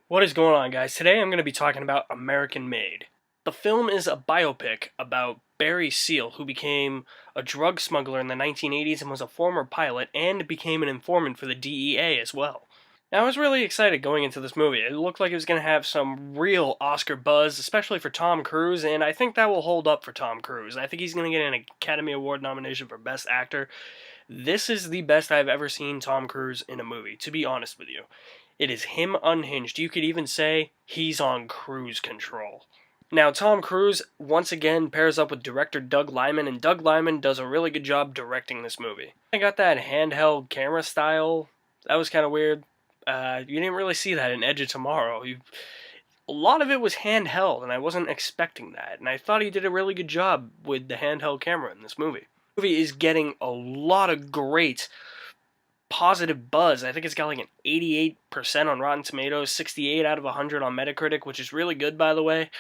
What is going on, guys? Today I'm going to be talking about American Made. The film is a biopic about Barry Seal, who became a drug smuggler in the 1980s and was a former pilot and became an informant for the DEA as well. Now, I was really excited going into this movie. It looked like it was going to have some real Oscar buzz, especially for Tom Cruise, and I think that will hold up for Tom Cruise. I think he's going to get an Academy Award nomination for Best Actor. This is the best I've ever seen Tom Cruise in a movie, to be honest with you. It is him unhinged. You could even say he's on cruise control. Now, Tom Cruise once again pairs up with director Doug Liman, and Doug Liman does a really good job directing this movie. I got that handheld camera style. That was kind of weird. You didn't really see that in Edge of Tomorrow. A lot of it was handheld, and I wasn't expecting that. And I thought he did a really good job with the handheld camera in this movie. The movie is getting a lot of great positive buzz. I think it's got like an 88% on Rotten Tomatoes, 68 out of 100 on Metacritic, which is really good, by the way.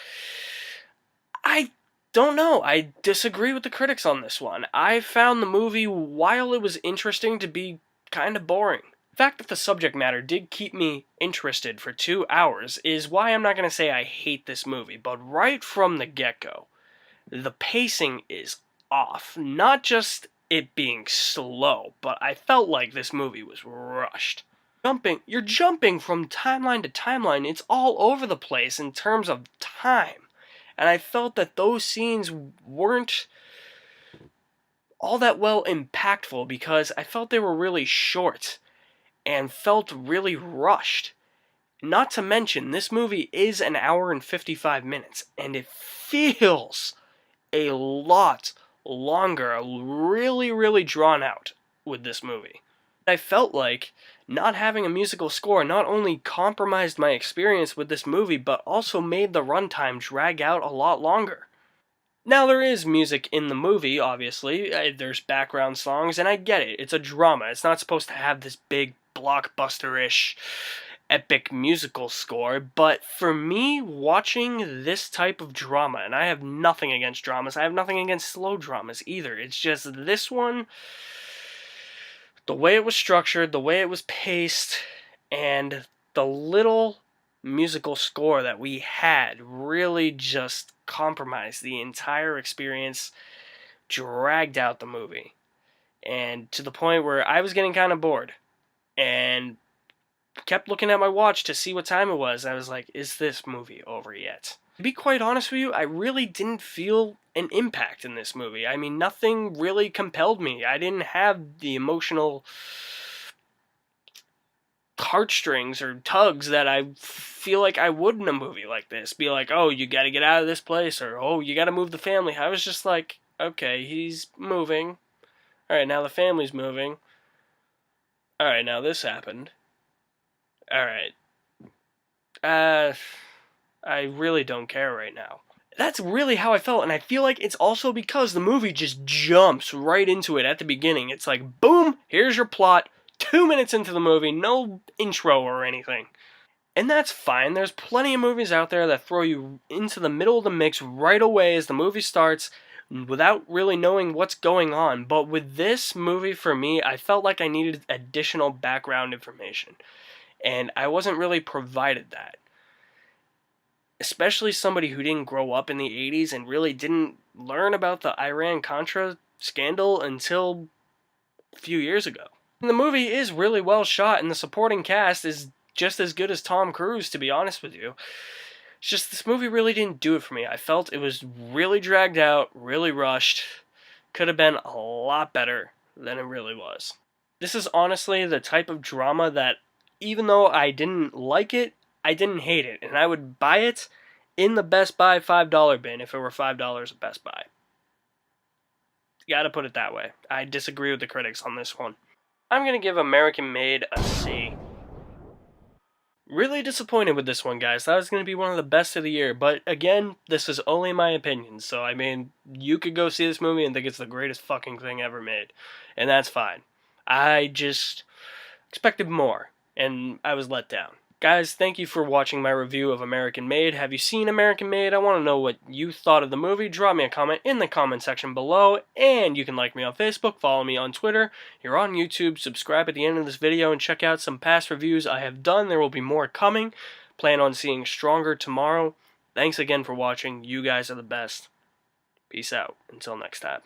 I don't know. I disagree with the critics on this one. I found the movie, while it was interesting, to be kind of boring. The fact that the subject matter did keep me interested for 2 hours is why I'm not going to say I hate this movie, but right from the get-go, the pacing is off. Not just it being slow, but I felt like this movie was rushed. You're jumping from timeline to timeline. It's all over the place in terms of time. And I felt that those scenes weren't all that well impactful because I felt they were really short and felt really rushed. Not to mention, this movie is an hour and 55 minutes, and it feels a lot longer, really drawn out with this movie. I felt like not having a musical score not only compromised my experience with this movie, but also made the runtime drag out a lot longer. Now, there is music in the movie, obviously. There's background songs, and I get it. It's a drama. It's not supposed to have this big blockbuster-ish epic musical score, but for me, watching this type of drama, and I have nothing against dramas, I have nothing against slow dramas either, it's just this one, the way it was structured, the way it was paced, and the little musical score that we had really just compromised the entire experience, dragged out the movie, and to the point where I was getting kind of bored, and kept looking at my watch to see what time it was. I was like, is this movie over yet? To be quite honest with you, I really didn't feel an impact in this movie. I mean, nothing really compelled me. I didn't have the emotional heartstrings or tugs that I feel like I would in a movie like this. Be like, oh, you gotta get out of this place, or oh, you gotta move the family. I was just like, okay, he's moving. Alright, now the family's moving. Alright, now this happened. Alright. I really don't care right now. That's really how I felt, and I feel like it's also because the movie just jumps right into it at the beginning. It's like, boom, here's your plot, 2 minutes into the movie, no intro or anything. And that's fine. There's plenty of movies out there that throw you into the middle of the mix right away as the movie starts without really knowing what's going on. But with this movie, for me, I felt like I needed additional background information. And I wasn't really provided that. Especially somebody who didn't grow up in the 80s and really didn't learn about the Iran-Contra scandal until a few years ago. And the movie is really well shot, and the supporting cast is just as good as Tom Cruise, to be honest with you. It's just this movie really didn't do it for me. I felt it was really dragged out, really rushed. Could have been a lot better than it really was. This is honestly the type of drama that, even though I didn't like it, I didn't hate it, and I would buy it in the Best Buy $5 bin if it were $5 at Best Buy. Gotta put it that way. I disagree with the critics on this one. I'm gonna give American Made a C. Really disappointed with this one, guys. That was gonna be one of the best of the year, but again, this is only my opinion, so I mean, you could go see this movie and think it's the greatest fucking thing ever made, and that's fine. I just expected more, and I was let down. Guys, thank you for watching my review of American Made. Have you seen American Made? I want to know what you thought of the movie. Drop me a comment in the comment section below, and you can like me on Facebook, follow me on Twitter. You're on YouTube, subscribe at the end of this video, and check out some past reviews I have done. There will be more coming. Plan on seeing Stronger tomorrow. Thanks again for watching. You guys are the best. Peace out. Until next time.